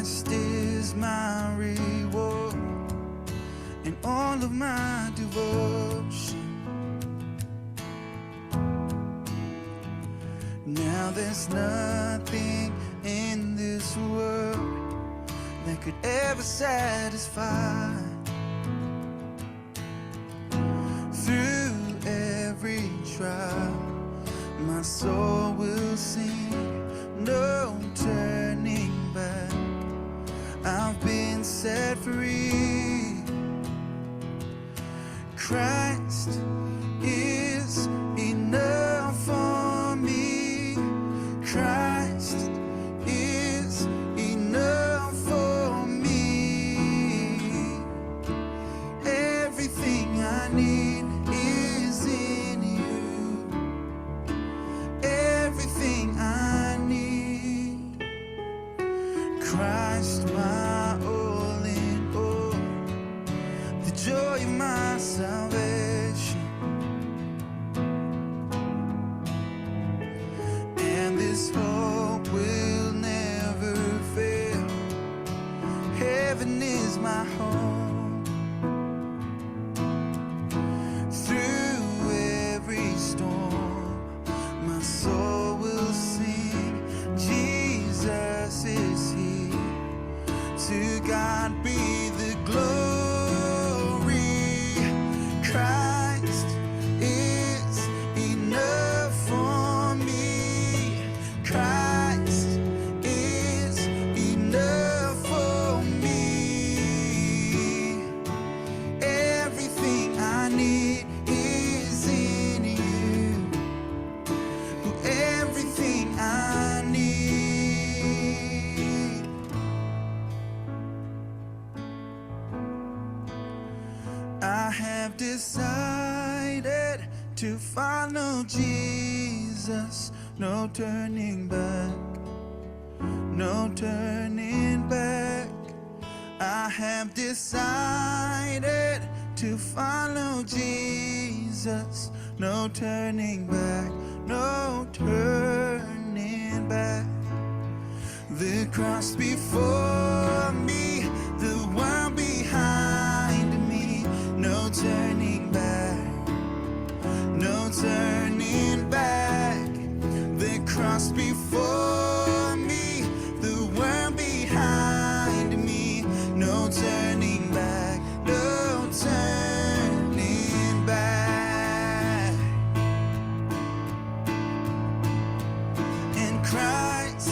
Christ is my reward and all of my devotion. Now there's nothing in this world that could ever satisfy. Through every trial, my soul will sing, no turning back. I've been set free. Christ is enough for me. Christ is enough for me. Everything I need is in you. Everything I need. Christ, my all in all, the joy of my salvation. And this hope will never fail. Heaven is my home. Through every storm, my soul will sing, Jesus is here. To God be the glory. Christ is enough for me. Christ is enough for me. Everything I need is in you. Everything I need. I have decided to follow Jesus. No turning back. No turning back. I have decided to follow Jesus. No turning back. No turning back. The cross before me, the world behind me. No turning back. No turning back. The cross before me, the world behind me. No turning back. No turning back. And Christ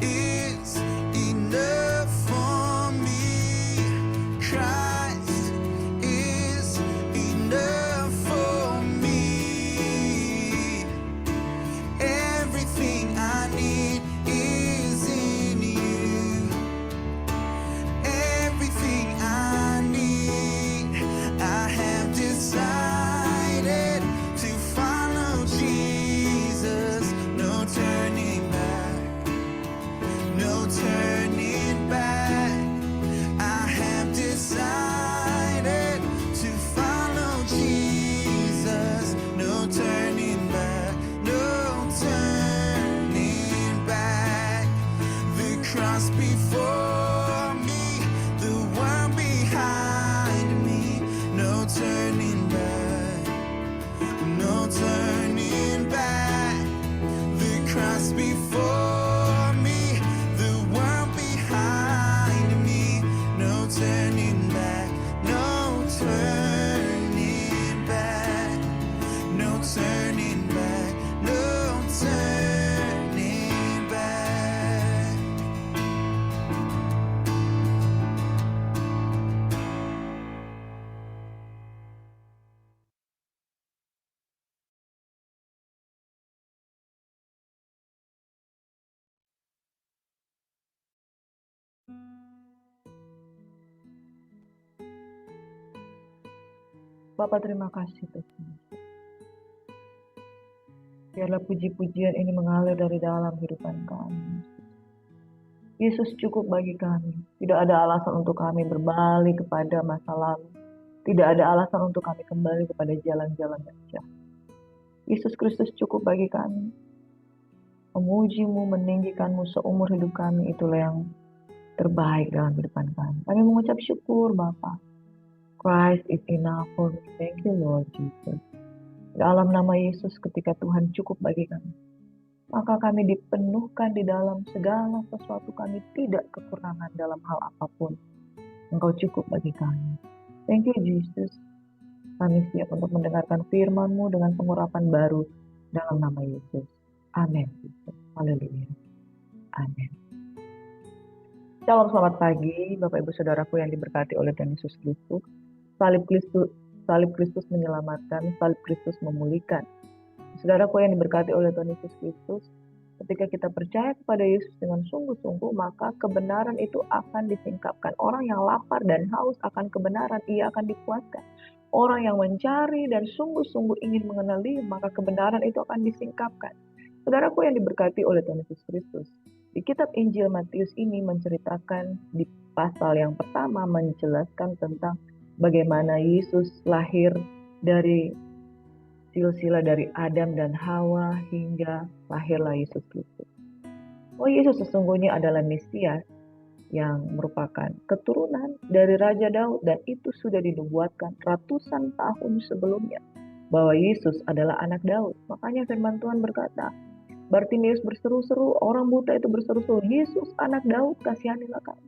is enough for me. Christ is enough for me. Everything I need is in you. Everything I need. I have decided to follow Jesus. No turning back. No turning back. I have decided to follow Jesus. No turning back. No turning back. The cross before me, the world behind me. No turning back. No turning back. The cross before me, the world behind me. No turning back. No turning back. No turning back. No turning back. Bapa, terima kasih Tuhan. Biarlah puji-pujian ini mengalir dari dalam kehidupan kami. Yesus cukup bagi kami. Tidak ada alasan untuk kami berbalik kepada masa lalu. Tidak ada alasan untuk kami kembali kepada jalan-jalan yang jahat. Yesus Kristus cukup bagi kami. Memujimu, meninggikanmu seumur hidup kami, itulah yang terbaik dalam kehidupan kami. Kami mengucap syukur Bapa. Christ is enough for me. Thank you Lord Jesus. Dalam nama Yesus ketika Tuhan cukup bagi kami, maka kami dipenuhkan di dalam segala sesuatu, kami tidak kekurangan dalam hal apapun. Engkau cukup bagi kami. Thank you Jesus. Kami siap untuk mendengarkan firman-Mu dengan pengurapan baru dalam nama Yesus. Amin. Haleluya. Amin. Shalom, selamat pagi Bapak Ibu Saudaraku yang diberkati oleh Tuhan Yesus Kristus. Salib Kristus menyelamatkan, salib Kristus memulihkan. Saudaraku yang diberkati oleh Tuhan Yesus Kristus, ketika kita percaya kepada Yesus dengan sungguh-sungguh, maka kebenaran itu akan disingkapkan. Orang yang lapar dan haus akan kebenaran, ia akan dipuaskan. Orang yang mencari dan sungguh-sungguh ingin mengenal Dia, maka kebenaran itu akan disingkapkan. Saudaraku yang diberkati oleh Tuhan Yesus Kristus, di kitab Injil Matius ini menceritakan di pasal yang pertama menjelaskan tentang bagaimana Yesus lahir dari silsilah dari Adam dan Hawa hingga lahirlah Yesus Kristus. Oh, Yesus sesungguhnya adalah Mesias yang merupakan keturunan dari Raja Daud, dan itu sudah dinubuatkan ratusan tahun sebelumnya bahwa Yesus adalah anak Daud. Makanya firman Tuhan berkata, Bartimeus berseru-seru, orang buta itu berseru-seru, Yesus anak Daud, kasihanilah kami.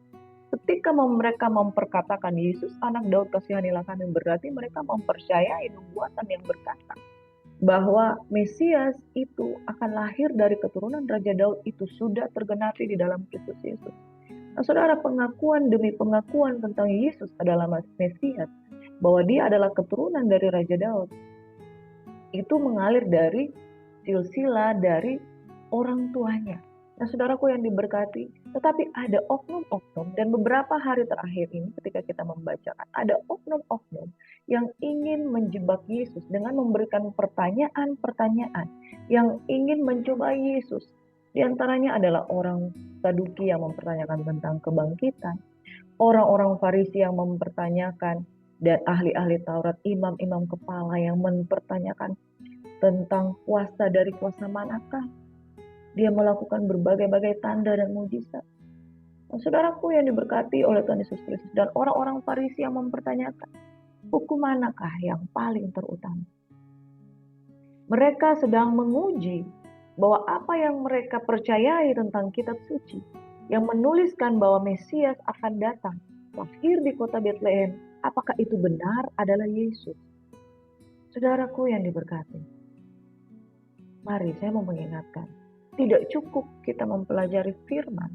Ketika mereka memperkatakan Yesus anak Daud, kasihanilah kami, berarti mereka mempercayai nubuatan yang berkata bahwa Mesias itu akan lahir dari keturunan Raja Daud itu sudah tergenapi di dalam Kristus Yesus. Nah, saudara, pengakuan demi pengakuan tentang Yesus adalah Mesias, bahwa dia adalah keturunan dari Raja Daud, itu mengalir dari silsilah dari orang tuanya. Nah, saudaraku yang diberkati, tetapi ada oknum-oknum, dan beberapa hari terakhir ini ketika kita membacakan, ada oknum-oknum yang ingin menjebak Yesus dengan memberikan pertanyaan-pertanyaan yang ingin mencoba Yesus. Di antaranya adalah orang Saduki yang mempertanyakan tentang kebangkitan, orang-orang Farisi yang mempertanyakan, dan ahli-ahli Taurat, imam-imam kepala yang mempertanyakan tentang kuasa dari kuasa manakah dia melakukan berbagai-bagai tanda dan mujizat. Nah, saudaraku yang diberkati oleh Tuhan Yesus Kristus, dan orang-orang Farisi yang mempertanyakan, hukum manakah yang paling terutama? Mereka sedang menguji bahwa apa yang mereka percayai tentang kitab suci, yang menuliskan bahwa Mesias akan datang, lahir di kota Betlehem, apakah itu benar adalah Yesus? Saudaraku yang diberkati, mari saya mau mengingatkan, tidak cukup kita mempelajari firman,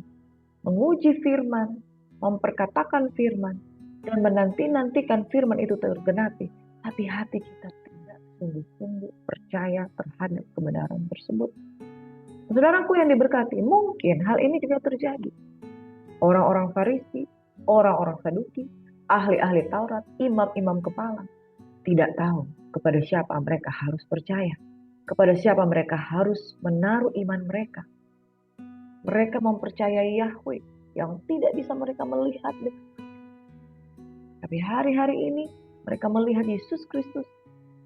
menguji firman, memperkatakan firman, dan menanti-nantikan firman itu tergenapi, tapi hati kita tidak sungguh-sungguh percaya terhadap kebenaran tersebut. Saudaraku yang diberkati, mungkin hal ini juga terjadi. Orang-orang Farisi, orang-orang Saduki, ahli-ahli Taurat, imam-imam kepala, tidak tahu kepada siapa mereka harus percaya, kepada siapa mereka harus menaruh iman mereka. Mereka mempercayai Yahweh yang tidak bisa mereka melihat. Tapi hari-hari ini mereka melihat Yesus Kristus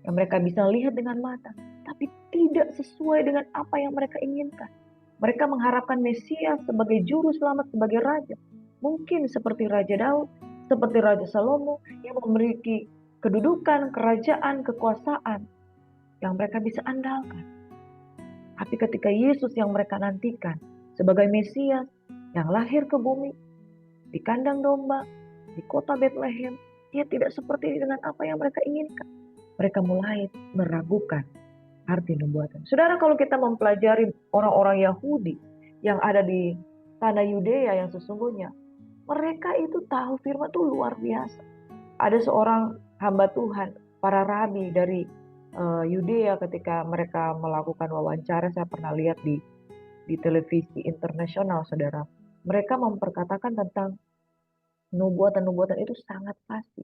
yang mereka bisa lihat dengan mata, tapi tidak sesuai dengan apa yang mereka inginkan. Mereka mengharapkan Mesias sebagai juru selamat, sebagai raja. Mungkin seperti Raja Daud, seperti Raja Salomo yang memiliki kedudukan, kerajaan, kekuasaan yang mereka bisa andalkan. Tapi ketika Yesus yang mereka nantikan sebagai Mesias yang lahir ke bumi, di kandang domba, di kota Betlehem, dia tidak seperti dengan apa yang mereka inginkan. Mereka mulai meragukan arti nubuatan. Saudara, kalau kita mempelajari orang-orang Yahudi yang ada di tanah Yudea yang sesungguhnya, mereka itu tahu firman itu luar biasa. Ada seorang hamba Tuhan, para rabi dari Yudea, ketika mereka melakukan wawancara, saya pernah lihat di televisi internasional, saudara. Mereka memperkatakan tentang nubuatan-nubuatan itu sangat pasti.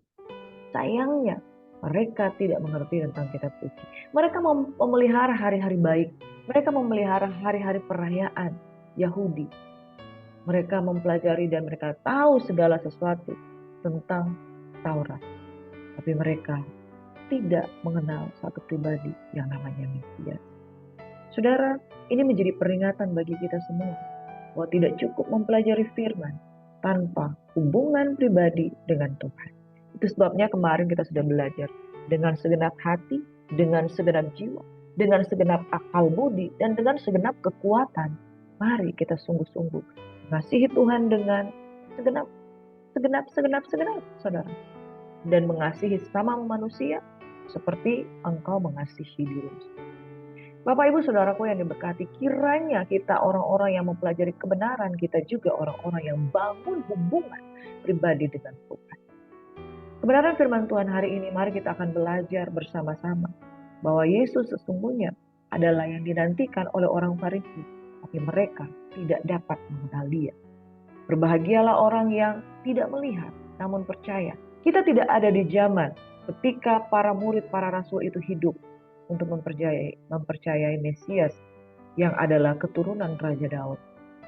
Sayangnya, mereka tidak mengerti tentang kitab suci. Mereka memelihara hari-hari baik. Mereka memelihara hari-hari perayaan Yahudi. Mereka mempelajari dan mereka tahu segala sesuatu tentang Taurat. Tapi mereka tidak mengenal satu pribadi yang namanya Mesias. Saudara, ini menjadi peringatan bagi kita semua bahwa tidak cukup mempelajari firman, tanpa hubungan pribadi dengan Tuhan. Itu sebabnya kemarin kita sudah belajar dengan segenap hati, dengan segenap jiwa, dengan segenap akal budi, dan dengan segenap kekuatan. Mari kita sungguh-sungguh mengasihi Tuhan dengan segenap, saudara. Dan mengasihi sesama manusia seperti engkau mengasihi dirimu. Bapak Ibu Saudaraku yang diberkati, kiranya kita orang-orang yang mempelajari kebenaran, kita juga orang-orang yang bangun hubungan pribadi dengan Tuhan. Kebenaran firman Tuhan hari ini, mari kita akan belajar bersama-sama bahwa Yesus sesungguhnya adalah yang dinantikan oleh orang Farisi, tapi mereka tidak dapat mengenal Dia. Berbahagialah orang yang tidak melihat, namun percaya. Kita tidak ada di zaman ketika para murid, para rasul itu hidup untuk mempercayai Mesias yang adalah keturunan Raja Daud.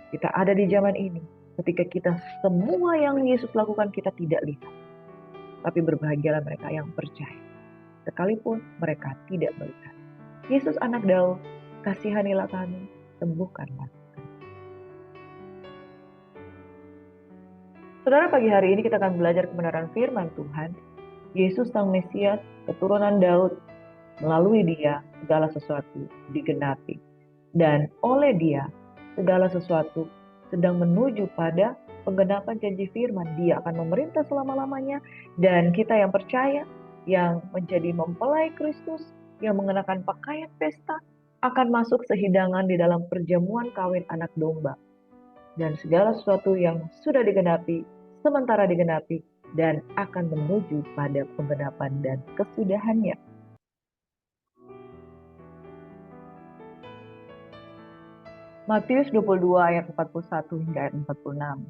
Kita ada di zaman ini ketika kita semua yang Yesus lakukan kita tidak lihat. Tapi berbahagialah mereka yang percaya, sekalipun mereka tidak melihat. Yesus anak Daud, kasihanilah kami, sembuhkanlah. Saudara, pagi hari ini kita akan belajar kebenaran firman Tuhan. Yesus sang Mesias, keturunan Daud, melalui Dia segala sesuatu digenapi. Dan oleh Dia segala sesuatu sedang menuju pada penggenapan janji firman. Dia akan memerintah selama-lamanya, dan kita yang percaya, yang menjadi mempelai Kristus, yang mengenakan pakaian pesta, akan masuk sehidangan di dalam perjamuan kawin anak domba. Dan segala sesuatu yang sudah digenapi, sementara digenapi, dan akan menuju pada penggenapan dan kesudahannya. Matius 22 ayat 41 hingga ayat 46.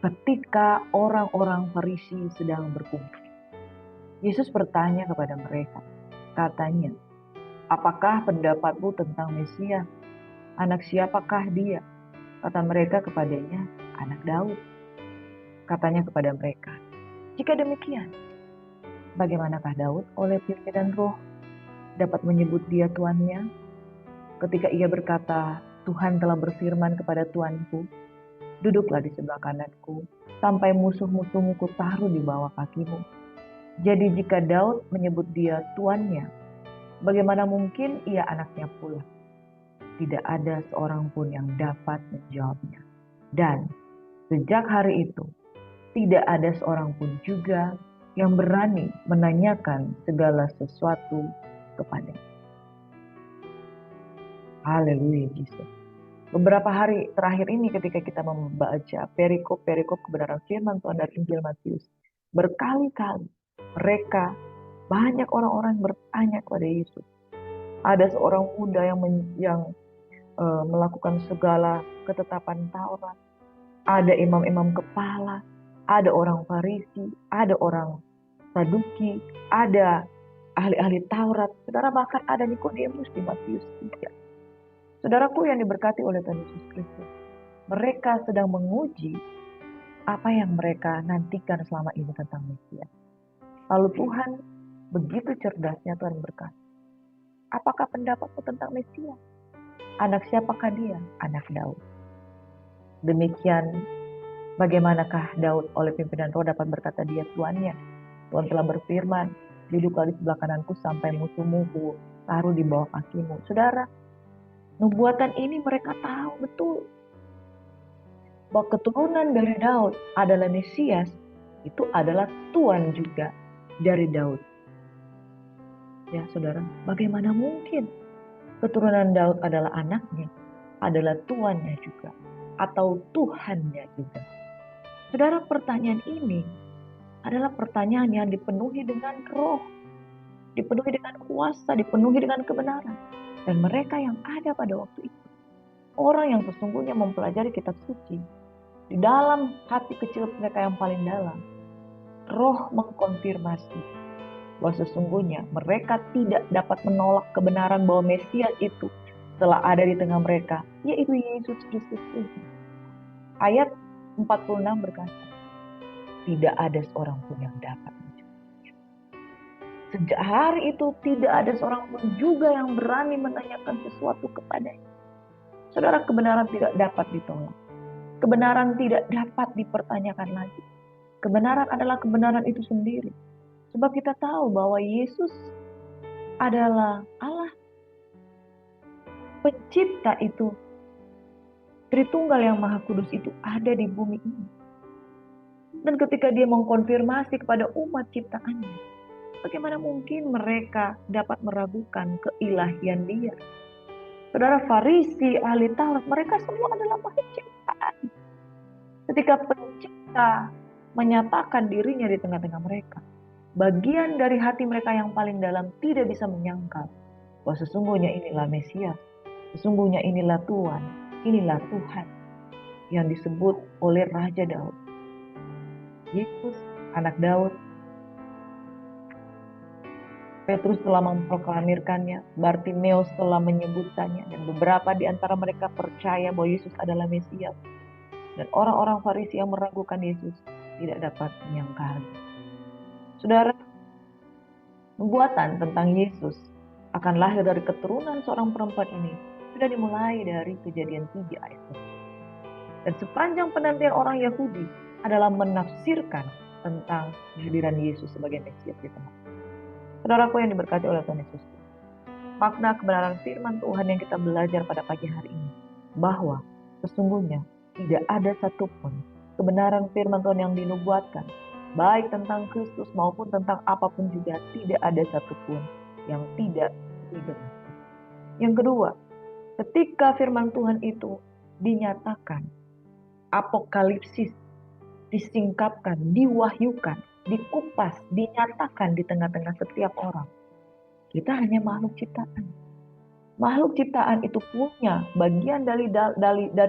Ketika orang-orang Farisi sedang berkumpul, Yesus bertanya kepada mereka, katanya, apakah pendapatmu tentang Mesias? Anak siapakah dia? Kata mereka kepadanya, anak Daud. Katanya kepada mereka, jika demikian, bagaimanakah Daud oleh pimpinan roh dapat menyebut dia tuannya? Ketika ia berkata, Tuhan telah berfirman kepada Tuanku, duduklah di sebelah kananku, sampai musuh-musuhmu kutaruh di bawah kakimu. Jadi jika Daud menyebut dia tuannya, bagaimana mungkin ia anaknya pula? Tidak ada seorang pun yang dapat menjawabnya. Dan sejak hari itu, tidak ada seorang pun juga yang berani menanyakan segala sesuatu kepadanya. Haleluya, Yesus. Beberapa hari terakhir ini ketika kita membaca perikop-perikop kebenaran firman Tuhan dari Injil Matius, berkali-kali mereka, banyak orang-orang bertanya kepada Yesus. Ada seorang muda yang melakukan segala ketetapan Taurat. Ada imam-imam kepala, ada orang Farisi, ada orang Saduki, ada ahli-ahli Taurat. Saudara, bahkan ada Nikodemus di Matius 3. Saudaraku yang diberkati oleh Tuhan Yesus Kristus, mereka sedang menguji apa yang mereka nantikan selama ini tentang Mesias. Lalu Tuhan begitu cerdasnya Tuhan berkata, apakah pendapatmu tentang Mesias? Anak siapakah dia? Anak Daud. Demikian bagaimanakah Daud oleh pimpinan roh dapat berkata dia tuannya? Tuhan telah berfirman, duduklah di sebelah kananku sampai musuhmu taruh di bawah kakimu. Saudara, nubuatan ini mereka tahu betul bahwa keturunan dari Daud adalah Mesias, itu adalah Tuhan juga dari Daud. Ya saudara, bagaimana mungkin keturunan Daud adalah anaknya, adalah tuannya juga, atau Tuhannya juga? Saudara, pertanyaan ini adalah pertanyaan yang dipenuhi dengan roh, dipenuhi dengan kuasa, dipenuhi dengan kebenaran. Dan mereka yang ada pada waktu itu, orang yang sesungguhnya mempelajari kitab suci, di dalam hati kecil mereka yang paling dalam, roh mengkonfirmasi bahwa sesungguhnya mereka tidak dapat menolak kebenaran bahwa Mesias itu telah ada di tengah mereka, yaitu Yesus Kristus. Ayat 46 berkata, tidak ada seorang pun yang dapat menjawabnya. Sejak hari itu tidak ada seorang pun juga yang berani menanyakan sesuatu kepadanya. Saudara, kebenaran tidak dapat ditolak. Kebenaran tidak dapat dipertanyakan lagi. Kebenaran adalah kebenaran itu sendiri. Sebab kita tahu bahwa Yesus adalah Allah pencipta itu. Tritunggal yang Maha Kudus itu ada di bumi ini. Dan ketika dia mengkonfirmasi kepada umat ciptaannya, bagaimana mungkin mereka dapat meragukan keilahian dia? Saudara, Farisi, ahli Taurat, mereka semua adalah makhluk ciptaan. Ketika pencipta menyatakan dirinya di tengah-tengah mereka, bagian dari hati mereka yang paling dalam tidak bisa menyangkal bahwa sesungguhnya inilah Mesias, sesungguhnya inilah Tuhan, inilah Tuhan yang disebut oleh Raja Daud. Yesus, anak Daud. Petrus telah memproklamirkannya, Bartimeus telah menyebutkannya, dan beberapa di antara mereka percaya bahwa Yesus adalah Mesias. Dan orang-orang Farisi yang meragukan Yesus tidak dapat menyangkal. Saudara, nubuatan tentang Yesus akan lahir dari keturunan seorang perempuan ini sudah dimulai dari Kejadian 3 ayat 1. Dan sepanjang penantian orang Yahudi adalah menafsirkan tentang kehadiran Yesus sebagai Mesias di tengah. Saudaraku yang diberkati oleh Tuhan Yesus, makna kebenaran firman Tuhan yang kita belajar pada pagi hari ini, bahwa sesungguhnya tidak ada satupun kebenaran firman Tuhan yang dinubuatkan, baik tentang Kristus maupun tentang apapun juga, tidak ada satupun yang tidak digenapi. Yang kedua, ketika firman Tuhan itu dinyatakan, apokalipsis, disingkapkan, diwahyukan, dikupas, dinyatakan di tengah-tengah setiap orang. Kita hanya makhluk ciptaan. Makhluk ciptaan itu punya bagian dari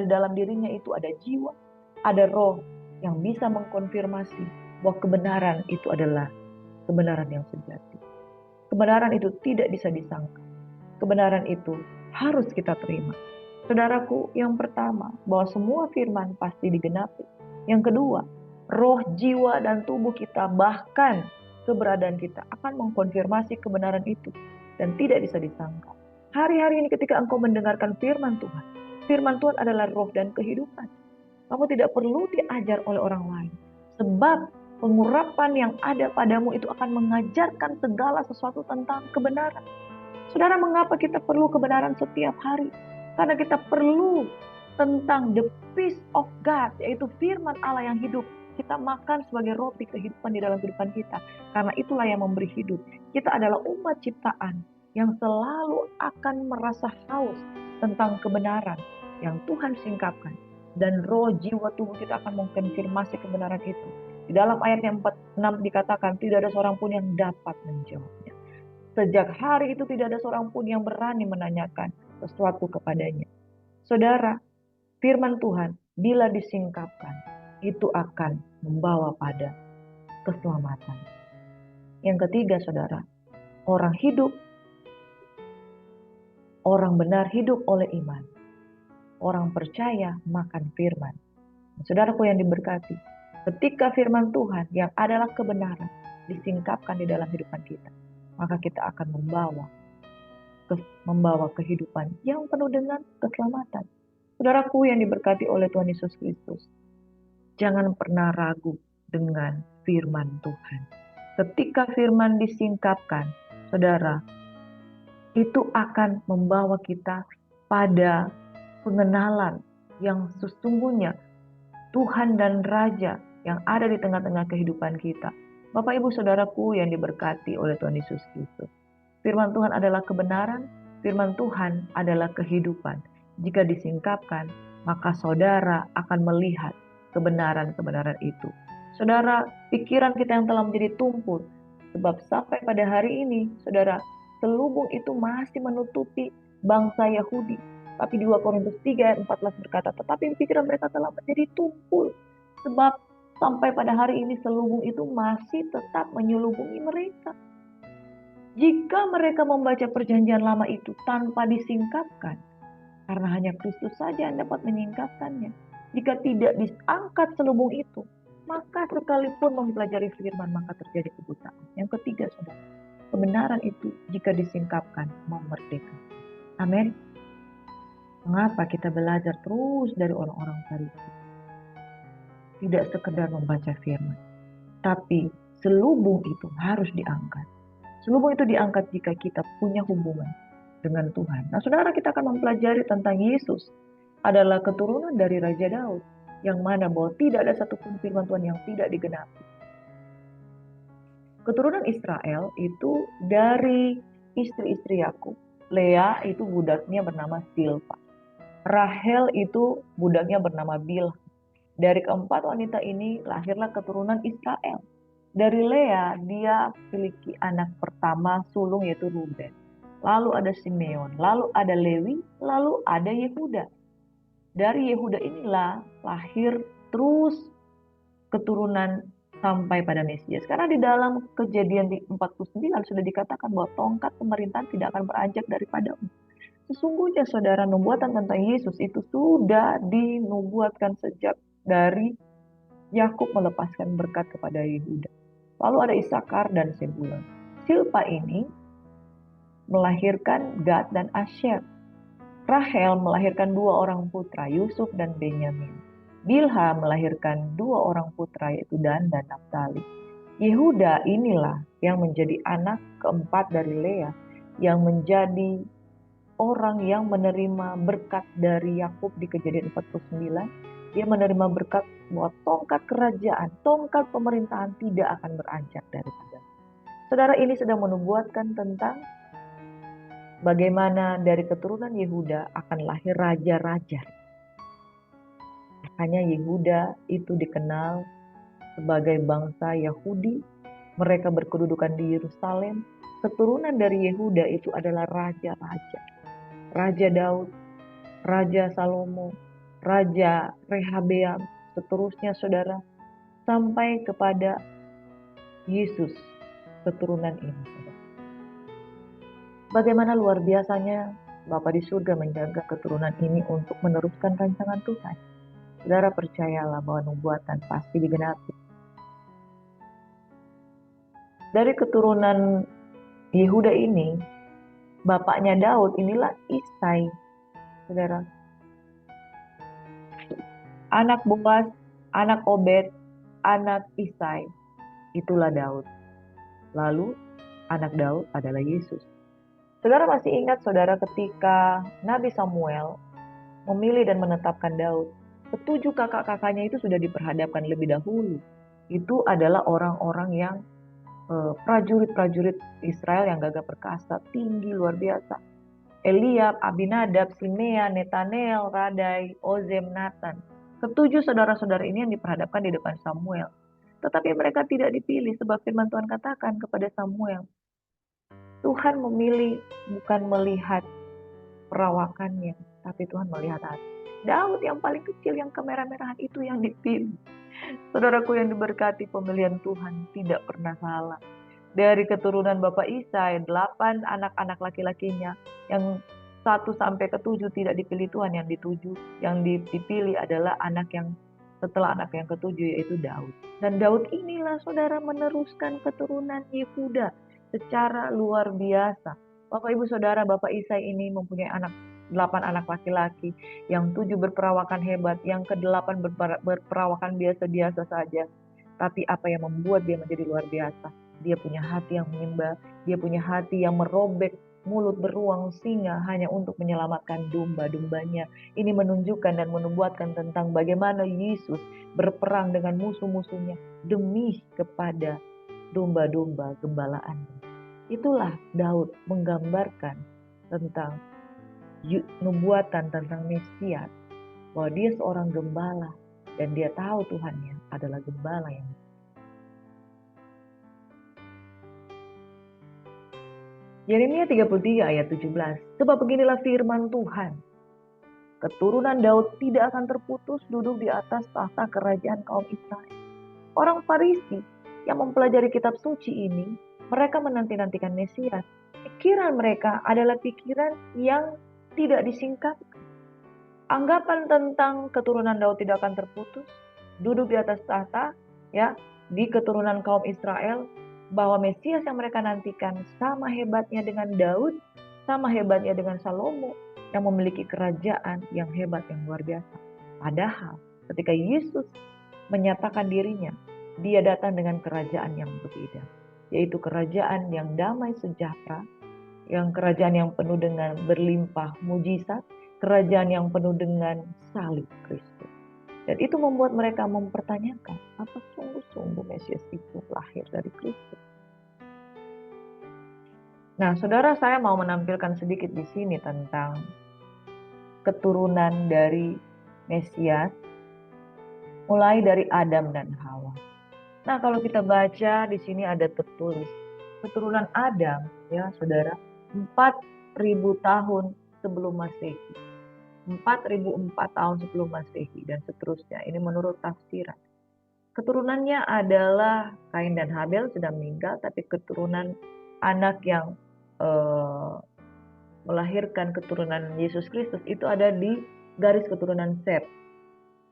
dalam dirinya itu ada jiwa, ada roh yang bisa mengkonfirmasi bahwa kebenaran itu adalah kebenaran yang sejati. Kebenaran itu tidak bisa disangka. Kebenaran itu harus kita terima. Saudaraku, yang pertama, bahwa semua firman pasti digenapi. Yang kedua, roh, jiwa, dan tubuh kita, bahkan keberadaan kita akan mengkonfirmasi kebenaran itu dan tidak bisa disangka. Hari-hari ini ketika engkau mendengarkan firman Tuhan adalah roh dan kehidupan. Kamu tidak perlu diajar oleh orang lain, sebab pengurapan yang ada padamu itu akan mengajarkan segala sesuatu tentang kebenaran. Saudara, mengapa kita perlu kebenaran setiap hari? Karena kita perlu tentang the peace of God, yaitu firman Allah yang hidup. Kita makan sebagai roti kehidupan di dalam kehidupan kita. Karena itulah yang memberi hidup. Kita adalah umat ciptaan yang selalu akan merasa haus tentang kebenaran yang Tuhan singkapkan. Dan roh, jiwa, tubuh kita akan mengkonfirmasi kebenaran itu. Di dalam ayat yang 46 dikatakan, tidak ada seorang pun yang dapat menjawabnya. Sejak hari itu tidak ada seorang pun yang berani menanyakan sesuatu kepadanya. Saudara, firman Tuhan bila disingkapkan itu akan membawa pada keselamatan. Yang ketiga, saudara, orang benar hidup oleh iman. Orang percaya makan firman. Saudaraku yang diberkati, ketika firman Tuhan yang adalah kebenaran disingkapkan di dalam kehidupan kita, maka kita akan membawa kehidupan yang penuh dengan keselamatan. Saudaraku yang diberkati oleh Tuhan Yesus Kristus, jangan pernah ragu dengan firman Tuhan. Ketika firman disingkapkan, saudara, itu akan membawa kita pada pengenalan yang sesungguhnya Tuhan dan Raja yang ada di tengah-tengah kehidupan kita. Bapak Ibu Saudaraku yang diberkati oleh Tuhan Yesus Kristus, firman Tuhan adalah kebenaran, firman Tuhan adalah kehidupan. Jika disingkapkan, maka saudara akan melihat kebenaran-kebenaran itu. Saudara, pikiran kita yang telah menjadi tumpul, sebab sampai pada hari ini, saudara, selubung itu masih menutupi bangsa Yahudi. Tapi di 2 Korintus 3 ayat 14 berkata, tetapi pikiran mereka telah menjadi tumpul. Sebab sampai pada hari ini selubung itu masih tetap menyelubungi mereka. Jika mereka membaca perjanjian lama itu tanpa disingkapkan, karena hanya Kristus saja yang dapat menyingkapkannya. Jika tidak diangkat selubung itu, maka sekalipun mempelajari firman, maka terjadi kebutaan. Yang ketiga, saudara, kebenaran itu jika disingkapkan memerdekakan. Amin. Mengapa kita belajar terus dari orang-orang Farisi? tidak sekedar membaca firman, tapi selubung itu harus diangkat. Selubung itu diangkat jika kita punya hubungan dengan Tuhan. Nah, saudara, kita akan mempelajari tentang Yesus adalah keturunan dari Raja Daud, yang mana bahwa tidak ada satupun firman Tuhan yang tidak digenapi. Keturunan Israel itu dari istri-istri Yakub. Lea itu budaknya bernama Silpa. Rahel itu budaknya bernama Bilha. Dari keempat wanita ini lahirlah keturunan Israel. Dari Lea dia memiliki anak pertama sulung yaitu Ruben. Lalu ada Simeon, lalu ada Lewi, lalu ada Yehuda. Dari Yehuda inilah lahir terus keturunan sampai pada Mesias. Karena di dalam Kejadian di 49 sudah dikatakan bahwa tongkat pemerintahan tidak akan beranjak daripadamu. Sesungguhnya saudara, nubuatan tentang Yesus itu sudah dinubuatkan sejak dari Yakub melepaskan berkat kepada Yehuda. Lalu ada Isakar dan Sebulon. Silpa ini melahirkan Gad dan Asher. Rahel melahirkan dua orang putra, Yusuf dan Benyamin. Bilha melahirkan dua orang putra yaitu Dan dan Naftali. Yehuda inilah yang menjadi anak keempat dari Lea, yang menjadi orang yang menerima berkat dari Yakub di Kejadian 49. Dia menerima berkat bahwa tongkat kerajaan, tongkat pemerintahan tidak akan beranjak daripada. Saudara, ini sedang menubuatkan tentang bagaimana dari keturunan Yehuda akan lahir raja-raja. Makanya Yehuda itu dikenal sebagai bangsa Yahudi. Mereka berkedudukan di Yerusalem. Keturunan dari Yehuda itu adalah raja-raja. Raja Daud, Raja Salomo, Raja Rehabeam, seterusnya saudara, sampai kepada Yesus, keturunan ini. Bagaimana luar biasanya Bapa di surga menjaga keturunan ini untuk meneruskan rancangan Tuhan. Saudara, percayalah bahwa nubuatan pasti digenapi. Dari keturunan Yehuda ini, bapaknya Daud inilah Isai, saudara. Anak Boas, anak Obed, anak Isai, itulah Daud. Lalu anak Daud adalah Yesus. Saudara masih ingat saudara ketika Nabi Samuel memilih dan menetapkan Daud, ketujuh kakak-kakaknya itu sudah diperhadapkan lebih dahulu. Itu adalah orang-orang yang prajurit-prajurit Israel yang gagah perkasa, tinggi luar biasa. Eliab, Abinadab, Simea, Netanel, Radai, Ozem, Nathan. Ketujuh saudara-saudara ini yang diperhadapkan di depan Samuel. Tetapi mereka tidak dipilih sebab firman Tuhan katakan kepada Samuel, Tuhan memilih bukan melihat perawakannya, tapi Tuhan melihat hati. Daud yang paling kecil, yang kemerah-merahan itu yang dipilih. Saudaraku yang diberkati, pemilihan Tuhan tidak pernah salah. Dari keturunan Bapak Isai, 8 anak-anak laki-lakinya, yang 1 sampai ke 7 tidak dipilih Tuhan, yang dipilih adalah anak yang setelah anak yang ke-7 yaitu Daud. Dan Daud inilah saudara meneruskan keturunan Yehuda secara luar biasa. Bapak Ibu Saudara, Bapak Isai ini mempunyai 8 anak laki-laki, yang 7 berperawakan hebat, yang ke-8 berperawakan biasa-biasa saja. Tapi apa yang membuat dia menjadi luar biasa? Dia punya hati yang menyembah, dia punya hati yang merobek mulut beruang singa hanya untuk menyelamatkan domba-dombanya. Ini menunjukkan dan menubuatkan tentang bagaimana Yesus berperang dengan musuh-musuhnya demi kepada domba-domba gembalaan. Itulah Daud menggambarkan tentang nubuatan tentang Mesias, bahwa dia seorang gembala dan dia tahu Tuhannya adalah gembala yang Yeremia 33 ayat 17. Sebab beginilah firman Tuhan, keturunan Daud tidak akan terputus duduk di atas tahta kerajaan kaum Israel. Orang Farisi yang mempelajari kitab suci ini, mereka menanti-nantikan Mesias. Pikiran mereka adalah pikiran yang tidak disingkapkan. Anggapan tentang keturunan Daud tidak akan terputus, duduk di atas tahta, ya, di keturunan kaum Israel, bahwa Mesias yang mereka nantikan sama hebatnya dengan Daud, sama hebatnya dengan Salomo, yang memiliki kerajaan yang hebat, yang luar biasa. Padahal ketika Yesus menyatakan dirinya. Dia datang dengan kerajaan yang berbeda, yaitu kerajaan yang damai sejahtera, yang kerajaan yang penuh dengan berlimpah mujizat, kerajaan yang penuh dengan salib Kristus. Dan itu membuat mereka mempertanyakan, apa sungguh-sungguh Mesias itu lahir dari Kristus? Nah, saudara, saya mau menampilkan sedikit di sini tentang keturunan dari Mesias, mulai dari Adam dan Hawa. Nah, kalau kita baca di sini ada tertulis keturunan Adam, ya saudara, 4.000 tahun sebelum Masehi. 4.004 tahun sebelum Masehi dan seterusnya. Ini menurut tafsiran. Keturunannya adalah Kain dan Habel sudah meninggal, tapi keturunan anak yang melahirkan keturunan Yesus Kristus itu ada di garis keturunan Set.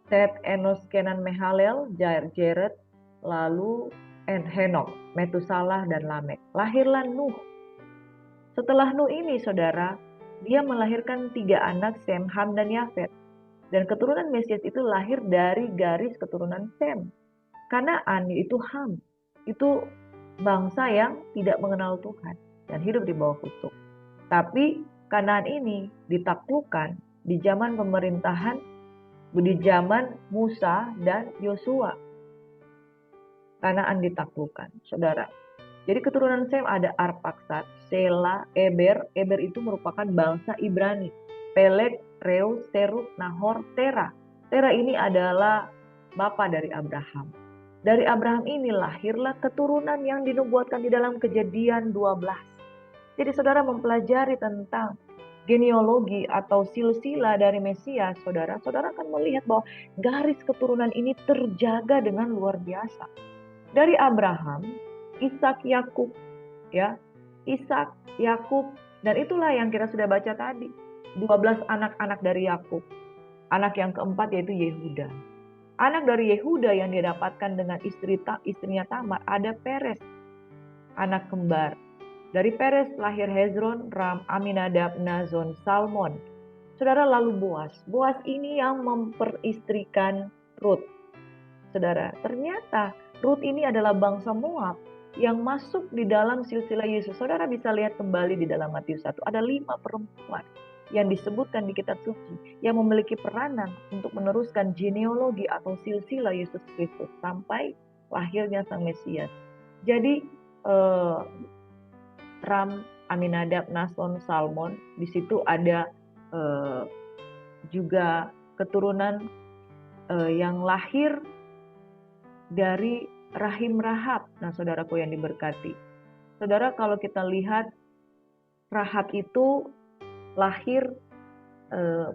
Set, Enos, Kenan, Mehalel, Jared, lalu Henok, Metusalah, dan Lamek. Lahirlah Nuh. Setelah Nuh ini, saudara, dia melahirkan 3 anak, Sem, Ham, dan Yafet. Dan keturunan Mesias itu lahir dari garis keturunan Sem. Kanaan itu Ham. Itu bangsa yang tidak mengenal Tuhan dan hidup di bawah kutuk. Tapi Kanaan ini ditaklukkan di zaman pemerintahan, di zaman Musa dan Yosua. Kanaan ditaklukkan, saudara. Jadi keturunan Sem ada Arpaksad, Sela, Eber. Eber itu merupakan bangsa Ibrani. Peleg, Reu, Serug, Nahor, Tera. Tera ini adalah bapa dari Abraham. Dari Abraham ini lahirlah keturunan yang dinubuatkan di dalam Kejadian 12. Jadi saudara mempelajari tentang genealogi atau silsilah dari Mesias, saudara akan melihat bahwa garis keturunan ini terjaga dengan luar biasa. Dari Abraham, Ishak, Yakub, ya, Ishak, Yakub, dan itulah yang kita sudah baca tadi. 12 anak-anak dari Yakub. Anak yang keempat yaitu Yehuda. Anak dari Yehuda yang dia dapatkan dengan istrinya Tamar ada Peres, anak kembar. Dari Peres lahir Hezron, Ram, Aminadab, Nazon, Salmon. Saudara, lalu Boas. Boas ini yang memperistrikan Rut. Saudara, ternyata Rut ini adalah bangsa Moab yang masuk di dalam silsilah Yesus. Saudara bisa lihat kembali di dalam Matius 1. Ada 5 perempuan yang disebutkan di kitab suci yang memiliki peranan untuk meneruskan genealogi atau silsilah Yesus Kristus sampai lahirnya Sang Mesias. Jadi Ram, Aminadab, Nason, Salmon, di situ ada juga keturunan yang lahir dari rahim Rahab. Nah, saudaraku yang diberkati. Saudara, kalau kita lihat Rahab itu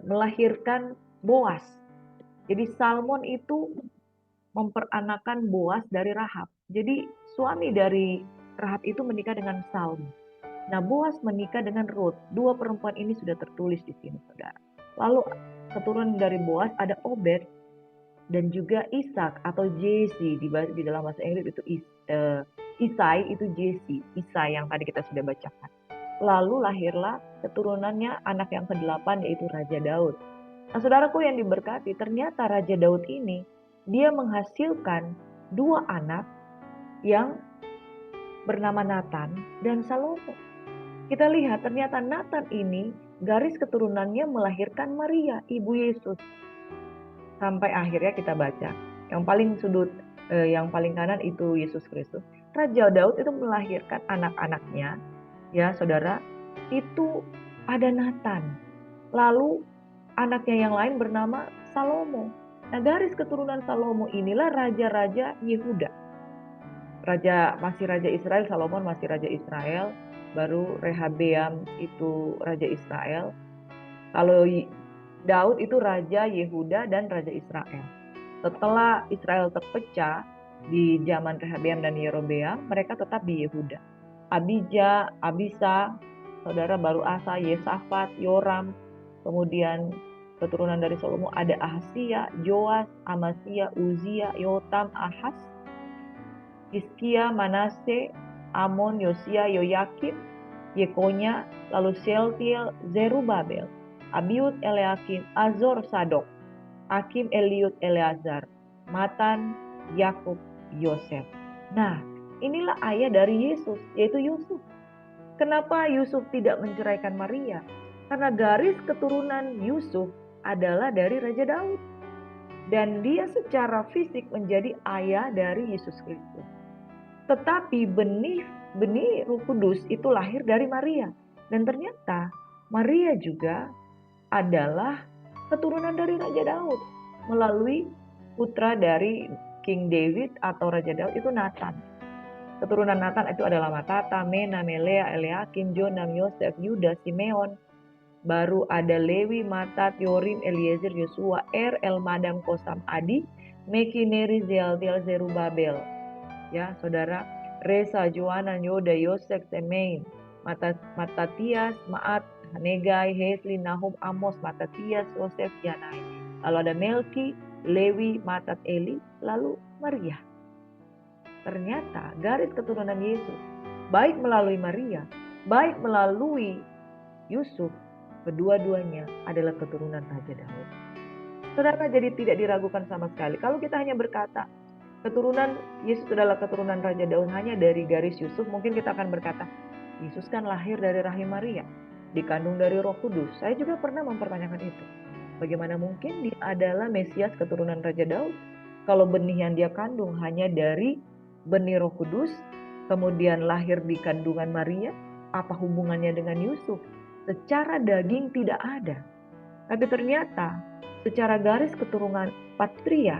melahirkan Boas. Jadi Salmon itu memperanakan Boas dari Rahab. Jadi suami dari Rahab itu menikah dengan Salmon. Nah, Boas menikah dengan Rut. 2 perempuan ini sudah tertulis di sini, saudara. Lalu keturunan dari Boas ada Obed dan juga Ishak atau Jesse. Di dalam bahasa Inggris itu Isai itu Jesse. Isai yang tadi kita sudah bacakan. Lalu lahirlah keturunannya anak yang ke-8 yaitu Raja Daud. Nah, saudaraku yang diberkati, ternyata Raja Daud ini dia menghasilkan 2 anak yang bernama Nathan dan Salomo. Kita lihat ternyata Nathan ini garis keturunannya melahirkan Maria, ibu Yesus. Sampai akhirnya kita baca yang paling yang paling kanan itu Yesus Kristus. Raja Daud itu melahirkan anak-anaknya, ya saudara, itu ada Nathan. Lalu anaknya yang lain bernama Salomo. Nah, garis keturunan Salomo inilah raja-raja Yehuda. Masih raja Israel, Salomon masih raja Israel, baru Rehabeam itu raja Israel. Kalau Daud itu raja Yehuda dan raja Israel. Setelah Israel terpecah di zaman Rehabeam dan Yerobeam, mereka tetap di Yehuda. Abijah, Abisa, saudara baru Asa, Yesafat, Yoram, kemudian keturunan dari Salomo ada Ahasia, Joas, Amasya, Uzia, Yotam, Ahaz, Hizkia, Manase, Amon, Yosia, Yoyakim, Yekonya, lalu Shealtiel, Zerubabel, Abiud, Eliakim, Azor, Sadok, Hakim, Eliud, Eleazar. Matan, Yakub, Yosef. Nah, inilah ayah dari Yesus, yaitu Yusuf. Kenapa Yusuf tidak menceraikan Maria? Karena garis keturunan Yusuf adalah dari Raja Daud. Dan dia secara fisik menjadi ayah dari Yesus Kristus. Tetapi benih Roh Kudus itu lahir dari Maria. Dan ternyata Maria juga adalah keturunan dari Raja Daud melalui putra dari King David atau Raja Daud itu Nathan. Keturunan Nathan itu adalah Matata, Mena, Melea, Eliakim, Jonam, Yosef, Yuda, Simeon. Baru ada Lewi, Matat, Yorim, Eliezer, Yosua, Elmadam, Kosam, Adi, Meki, Neri, Zealtiel, Zerubabel. Ya, saudara, Resa, Johanan, Yoda, Yosef, Semein, Matatias, Maat, Hanegai, Hesli, Nahum, Amos, Matatias, Yosef, Yanai. Lalu ada Melki, Lewi, Matat, Eli, lalu Maria. Ternyata garis keturunan Yesus, baik melalui Maria, baik melalui Yusuf, kedua-duanya adalah keturunan Raja Daud. Saudara, jadi tidak diragukan sama sekali. Kalau kita hanya berkata, keturunan Yesus adalah keturunan Raja Daud hanya dari garis Yusuf, mungkin kita akan berkata, Yesus kan lahir dari rahim Maria, dikandung dari Roh Kudus. Saya juga pernah mempertanyakan itu. Bagaimana mungkin dia adalah Mesias keturunan Raja Daud kalau benih yang dia kandung hanya dari benih Roh Kudus, kemudian lahir di kandungan Maria? Apa hubungannya dengan Yusuf? Secara daging tidak ada. Tapi ternyata secara garis keturunan patria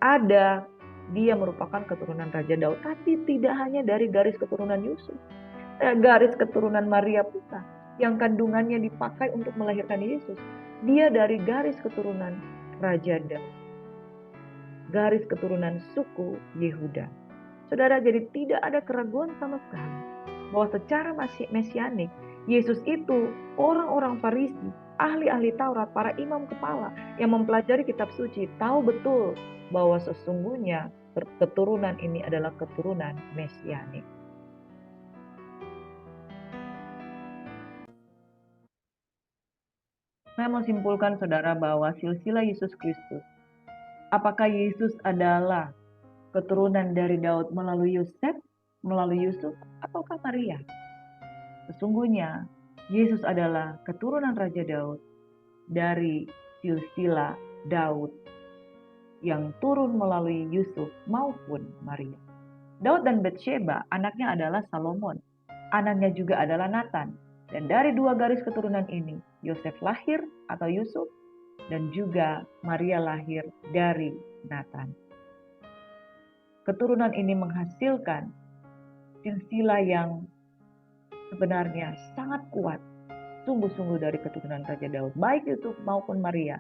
ada, dia merupakan keturunan Raja Daud. Tapi tidak hanya dari garis keturunan Yusuf. Garis keturunan Maria pula yang kandungannya dipakai untuk melahirkan Yesus. Dia dari garis keturunan Raja Daud. Garis keturunan suku Yehuda. Saudara, jadi tidak ada keraguan sama sekali bahwa secara mesianik Yesus itu orang-orang Farisi, ahli-ahli Taurat, para imam kepala yang mempelajari kitab suci tahu betul bahwa sesungguhnya keturunan ini adalah keturunan mesianik. Saya mau simpulkan saudara bahwa silsilah Yesus Kristus, apakah Yesus adalah keturunan dari Daud melalui Yosef, melalui Yusuf, ataukah Maria? Sesungguhnya Yesus adalah keturunan Raja Daud dari silsilah Daud yang turun melalui Yusuf maupun Maria. Daud dan Batsheba anaknya adalah Salomon, anaknya juga adalah Nathan. Dan dari dua garis keturunan ini, Yosef lahir atau Yusuf dan juga Maria lahir dari Nathan. Keturunan ini menghasilkan silsilah yang sebenarnya sangat kuat, sungguh-sungguh dari keturunan Raja Daud, baik Yusuf maupun Maria,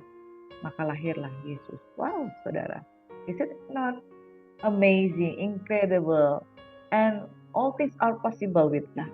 maka lahirlah Yesus. Wow, saudara, is it not amazing, incredible, and all things are possible with God.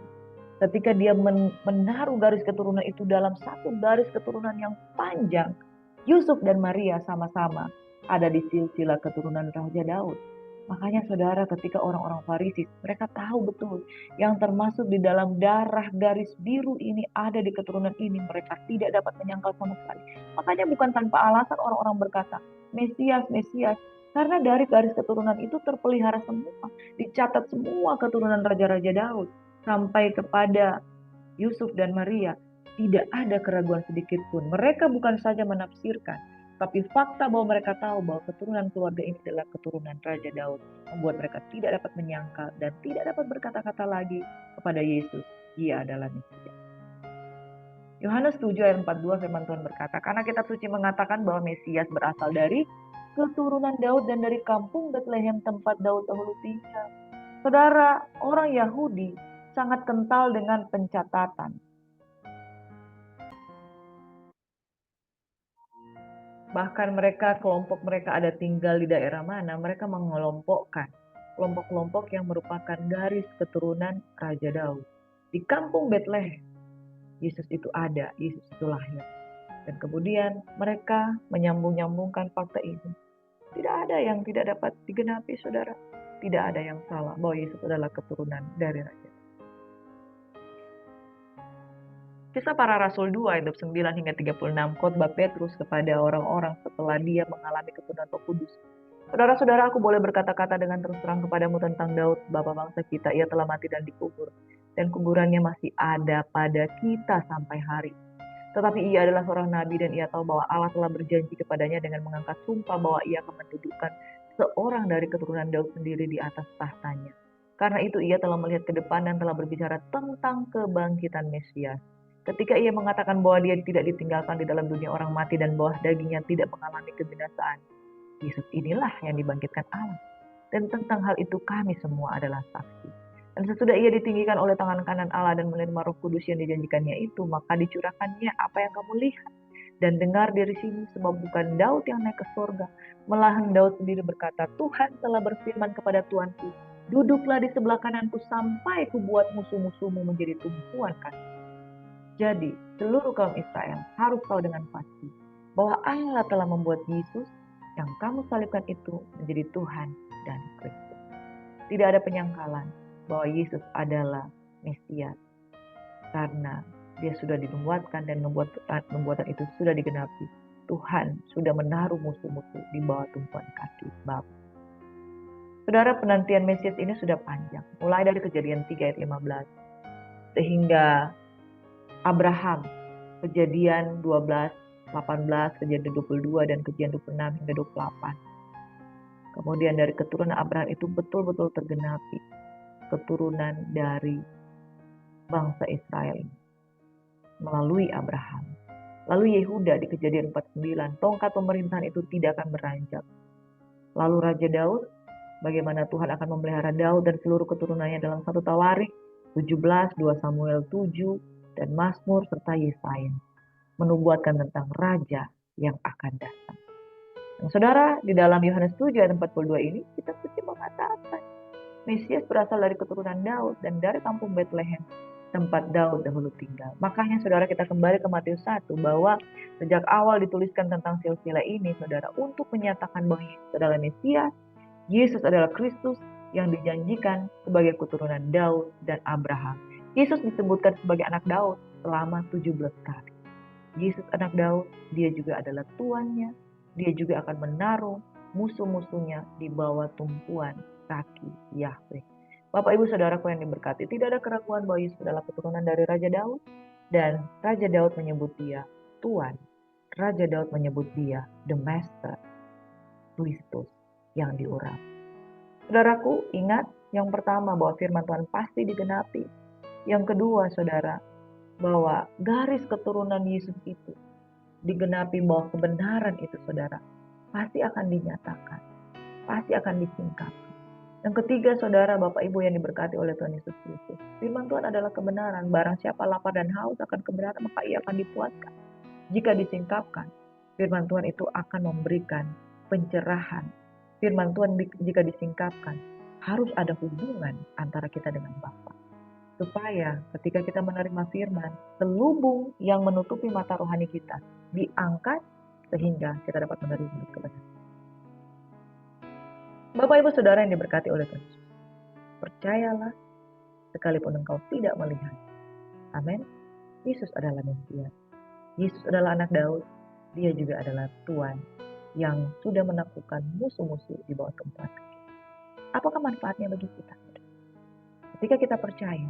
Ketika dia menaruh garis keturunan itu dalam satu garis keturunan yang panjang, Yusuf dan Maria sama-sama ada di silsilah keturunan Raja Daud. Makanya saudara, ketika orang-orang Farisi, mereka tahu betul yang termasuk di dalam darah garis biru ini ada di keturunan ini, mereka tidak dapat menyangkal sama sekali. Makanya bukan tanpa alasan orang-orang berkata, Mesias, Mesias. Karena dari garis keturunan itu terpelihara semua, dicatat semua keturunan Raja-Raja Daud. Sampai kepada Yusuf dan Maria, tidak ada keraguan sedikit pun. Mereka bukan saja menafsirkan, tapi fakta bahwa mereka tahu bahwa keturunan keluarga ini adalah keturunan Raja Daud membuat mereka tidak dapat menyangkal dan tidak dapat berkata-kata lagi kepada Yesus, Dia adalah Mesias. Yohanes 7 ayat 42 firman Tuhan berkata, karena kitab suci mengatakan bahwa Mesias berasal dari keturunan Daud dan dari kampung Betlehem tempat Daud dahulu tinggal. Saudara, orang Yahudi sangat kental dengan pencatatan. Bahkan kelompok mereka ada tinggal di daerah mana, mereka mengelompokkan kelompok-kelompok yang merupakan garis keturunan Raja Daud. Di kampung Betlehem, Yesus itu ada, Yesus itu lahir. Dan kemudian mereka menyambung-nyambungkan fakta ini. Tidak ada yang tidak dapat digenapi, saudara. Tidak ada yang salah bahwa Yesus adalah keturunan dari Raja Daud. Kisah Para Rasul 2 ayat 9 hingga 36, khotbah Petrus kepada orang-orang setelah dia mengalami keturunan Roh Kudus. Saudara-saudara, aku boleh berkata-kata dengan terus terang kepadamu tentang Daud, bapa bangsa kita. Ia telah mati dan dikubur, dan kuburannya masih ada pada kita sampai hari. Tetapi ia adalah seorang nabi dan ia tahu bahwa Allah telah berjanji kepadanya dengan mengangkat sumpah bahwa ia akan mendudukkan seorang dari keturunan Daud sendiri di atas tahtanya. Karena itu ia telah melihat ke depan dan telah berbicara tentang kebangkitan Mesias. Ketika ia mengatakan bahwa dia tidak ditinggalkan di dalam dunia orang mati dan bahwa dagingnya tidak mengalami kebinasaan. Yesus inilah yang dibangkitkan Allah. Dan tentang hal itu kami semua adalah saksi. Dan sesudah ia ditinggikan oleh tangan kanan Allah dan menerima Roh Kudus yang dijanjikannya itu, maka dicurahkannya apa yang kamu lihat dan dengar dari sini, sebab bukan Daud yang naik ke surga, malahan Daud sendiri berkata, Tuhan telah berfirman kepada Tuanku, duduklah di sebelah kananku sampai kubuat musuh-musuhmu menjadi tumpuan kaki. Jadi seluruh kaum Israel harus tahu dengan pasti bahwa Allah telah membuat Yesus yang kamu salibkan itu menjadi Tuhan dan Kristus. Tidak ada penyangkalan bahwa Yesus adalah Mesias karena dia sudah dinubuatkan dan nubuatan itu sudah digenapi. Tuhan sudah menaruh musuh-musuh di bawah tumpuan kaki Bapa. Saudara, penantian Mesias ini sudah panjang, mulai dari Kejadian 3 ayat 15 sehingga Abraham, Kejadian 12, 18, Kejadian 22 dan Kejadian 26 hingga 28. Kemudian dari keturunan Abraham itu betul-betul tergenapi keturunan dari bangsa Israel melalui Abraham. Lalu Yehuda di Kejadian 49, tongkat pemerintahan itu tidak akan beranjak. Lalu Raja Daud, bagaimana Tuhan akan memelihara Daud dan seluruh keturunannya dalam satu Tawarik 17, 2 Samuel 7, dan Mazmur serta Yesaya menubuatkan tentang Raja yang akan datang. Dan saudara, di dalam Yohanes 7 ayat 42 ini kita suci mengatakan Mesias berasal dari keturunan Daud dan dari kampung Bethlehem, tempat Daud dahulu tinggal. Makanya saudara, kita kembali ke Matius 1 bahwa sejak awal dituliskan tentang silsilah ini, saudara, untuk menyatakan bahwa Yesus adalah Mesias, Yesus adalah Kristus yang dijanjikan sebagai keturunan Daud dan Abraham. Yesus disebutkan sebagai anak Daud selama 17 kali. Yesus anak Daud, dia juga adalah tuannya, dia juga akan menaruh musuh-musuhnya di bawah tumpuan kaki Yahweh. Bapak Ibu Saudaraku yang diberkati, tidak ada keraguan bahwa Yesus adalah keturunan dari Raja Daud, dan Raja Daud menyebut dia Tuan. Raja Daud menyebut dia The Master, Kristus yang diurapi. Saudaraku, ingat yang pertama bahwa firman Tuhan pasti digenapi. Yang kedua, saudara, bahwa garis keturunan Yesus itu digenapi, bahwa kebenaran itu, saudara, pasti akan dinyatakan, pasti akan disingkapkan. Yang ketiga, saudara, Bapak Ibu yang diberkati oleh Tuhan Yesus Kristus, firman Tuhan adalah kebenaran. Barang siapa lapar dan haus akan kebenaran, maka ia akan dipuaskan. Jika disingkapkan, firman Tuhan itu akan memberikan pencerahan. Firman Tuhan jika disingkapkan, harus ada hubungan antara kita dengan Bapa. Supaya ketika kita menerima firman, selubung yang menutupi mata rohani kita diangkat sehingga kita dapat menerima kebenaran. Bapak Ibu Saudara yang diberkati oleh Tuhan Yesus, percayalah sekalipun engkau tidak melihat. Amin. Yesus adalah Mesias. Yesus adalah anak Daud. Dia juga adalah Tuhan yang sudah menaklukkan musuh-musuh di bawah tumpuan kaki. Apakah manfaatnya bagi kita? Ketika kita percaya,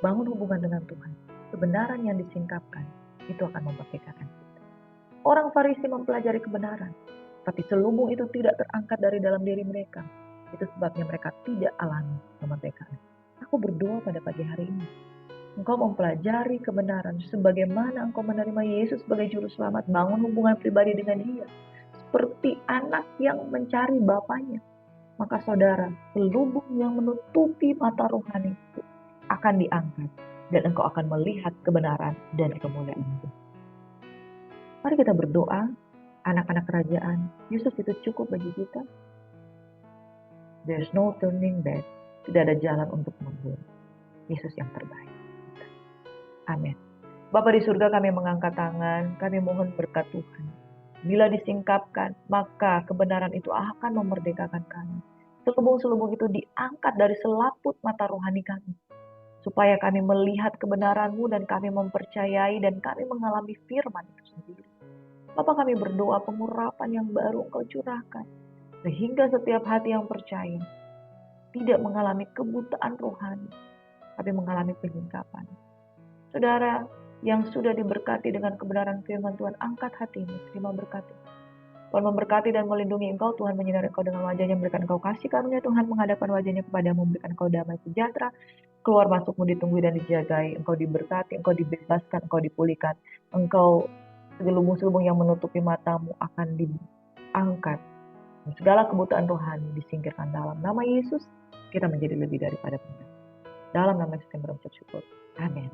bangun hubungan dengan Tuhan, kebenaran yang disingkapkan itu akan memerdekakan kita. Orang Farisi mempelajari kebenaran, tapi selubung itu tidak terangkat dari dalam diri mereka. Itu sebabnya mereka tidak alami kemerdekaan. Aku berdoa pada pagi hari ini, engkau mempelajari kebenaran sebagaimana engkau menerima Yesus sebagai juru selamat, bangun hubungan pribadi dengan dia seperti anak yang mencari bapaknya. Maka saudara, selubung yang menutupi mata rohani itu akan diangkat dan engkau akan melihat kebenaran dan kemuliaan itu. Mari kita berdoa, anak-anak kerajaan. Yesus itu cukup bagi kita. There's no turning back. Tidak ada jalan untuk mundur. Yesus yang terbaik. Amin. Bapa di surga, kami mengangkat tangan, kami mohon berkat Tuhan. Bila disingkapkan, maka kebenaran itu akan memerdekakan kami. Selubung-selubung itu diangkat dari selaput mata rohani kami, supaya kami melihat kebenaran-Mu dan kami mempercayai dan kami mengalami firman itu sendiri. Bapak, kami berdoa pengurapan yang baru Engkau curahkan. Sehingga setiap hati yang percaya tidak mengalami kebutaan rohani, tapi mengalami penyingkapan. Saudara yang sudah diberkati dengan kebenaran firman Tuhan, angkat hatimu, terima berkat. Tuhan memberkati dan melindungi engkau, Tuhan menyinari engkau dengan wajahnya, memberikan engkau kasih karunia, Tuhan menghadapkan wajahnya kepadamu, memberikan engkau damai sejahtera, keluar masukmu ditunggui dan dijagai, engkau diberkati, engkau dibebaskan, engkau dipulihkan, engkau segelubung-selubung yang menutupi matamu akan diangkat, segala kebutaan rohani disingkirkan. Dalam nama Yesus, kita menjadi lebih daripada pemenang. Dalam nama Yesus kami berucap syukur. Amin.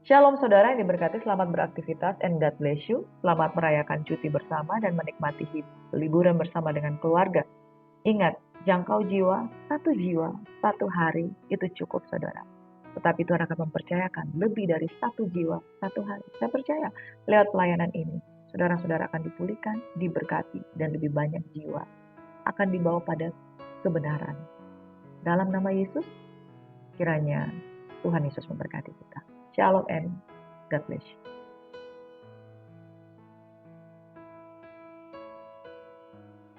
Shalom saudara yang diberkati, selamat beraktivitas and God bless you. Selamat merayakan cuti bersama dan menikmati liburan bersama dengan keluarga. Ingat, jangkau jiwa, satu hari itu cukup saudara. Tetapi Tuhan akan mempercayakan lebih dari satu jiwa, satu hari. Saya percaya lewat pelayanan ini, saudara-saudara akan dipulihkan, diberkati, dan lebih banyak jiwa akan dibawa pada kebenaran. Dalam nama Yesus, kiranya Tuhan Yesus memberkati kita. Shalom and God bless you.